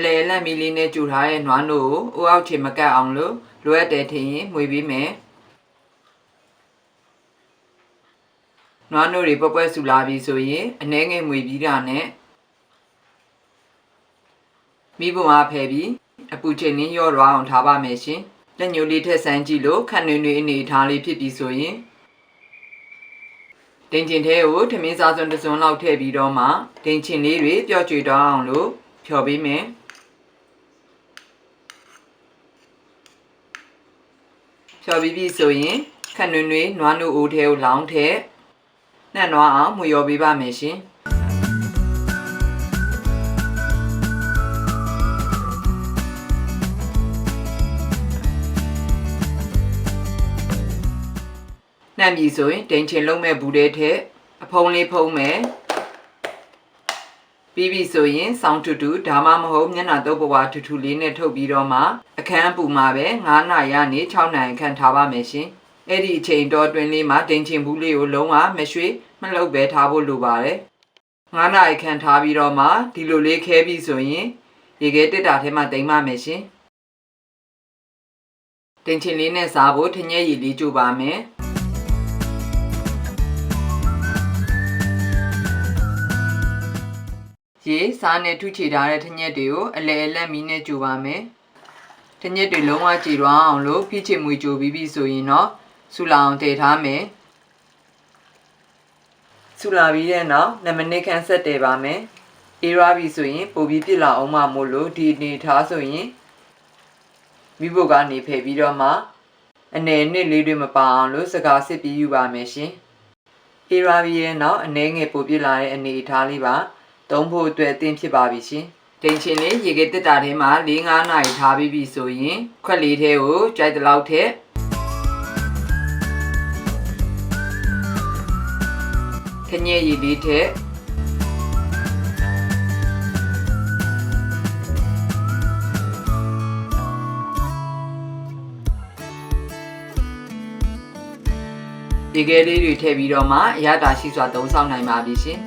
လေလန့်မီလေးနဲ့ကြူထားတဲ့နွားနို့ကိုအိုးအောက်ချေမကတ်အောင်လို့လိုအပ်တယ်ထင်ရင်မှွေပေးမယ်နွားနို့တွေပွဲဆူလာပြီဆိုရင်အနှဲငယ်မှွေပြီးတာနဲ့မိဘအားဖယ်ပြီးအပူချိန်နဲ့ရော့သွားအောင်ထားပါမယ်ရှင်လက်ညှိုးလေးထည့်ဆန်းကြည့်လို့ခန့်နှွေးနှွေးအနေထားလေးဖြစ်ပြီးဆိုရင်တင်ချင်ထဲကိုထမင်းစားစွန်းတစ်စွန်းလောက်ထည့်ပြီးတော့မှတင်ချင်လေးတွေပျော့ကျွေသွားအောင်လို့ဖြော်ပေးမယ်ဖြော်ပြီးပြီဆိုရင်ခန့်နှွေးနှွေးနွားနို့အိုးထဲကိုလောင်းထည့်နှံ့နွားအောင်မှွေရောပေးပါမယ်ရှင်နှံ့ပြီဆိုရင်တင်ချင်လုံးမဲ့ဘူးတဲ့ထက်အဖုံးလေးဖုံးမယ်ပြီးပြီဆိုရင်စောင်းထူထူဒါမှမဟုတ်မျက်နှာတုပ်ပွားထူထူလေးနဲ့ထုတ်ပြီးတော့မှအခန်းပူမှာပဲ9နာရီကနေ6နာရီခန့်ထားပါမယ်ရှင်အဲ့ဒီအချိန်တော့တွင်လေးမှာတင်ချင်ဘူးလေးကိုလုံးဝမရွှေ့မလှုပ်ပဲထားဖို့လိုပါတယ်9နာရီခန့်ထားပြီးတော့မှဒီလိုလေးခဲပြီဆိုရင်ရေခဲတစ်တာထဲမှာတိမ်ပါမယ်ရှင်တင်ချင်လေးနဲ့စားဖို့ထညက်ရည်လေးကြိုပါမယ်ရေစားနဲ့ထုချေထားတဲ့ထညက်တွေကိုအလဲအလတ်မီးနဲ့ကြိုပါမယ်ထညက်တွေလုံးဝကြည်သွားအောင်လို့ဖိချေမွေကြိုပြီးပြီဆိုရင်တော့ဆူလာအောင်တည်ထားမယ်ဆူလာပြီးတဲ့နောက်2မိနစ်ခန့်ဆက်တည်ပါမယ်အေးရပြီဆိုရင်ပိုပြီးပြစ်လာအောင်မှမို့လို့ဒီအနေထားဆိုရင်မိဖို့ကနေဖယ်ပြီးတော့မှအနေနဲ့လေးတွေမပါအောင်လို့စကားစစ်ပြီးယူပါမယ်ရှင်အေးရပြီးတဲ့နောက်အနေငယ်ပိုပြစ်လာတဲ့အနေထားလေးပါသုံးဖို့အတွက်အသင့်ဖြစ်ပါပြီရှင်တင်ချင်လေးရေခဲတက်တာထဲမှာ4-5နာရီထားပြီးပြီဆိုရင်ခွက်လေးထဲကိုကြိုက်တဲ့လောက်ထည့်ခညက်ရည်လေးထည့်ရေခဲလေးတွေထည့်ပြီးတော့မှအရသာရှိစွာသုံးဆောင်နိုင်ပါပြီရှင်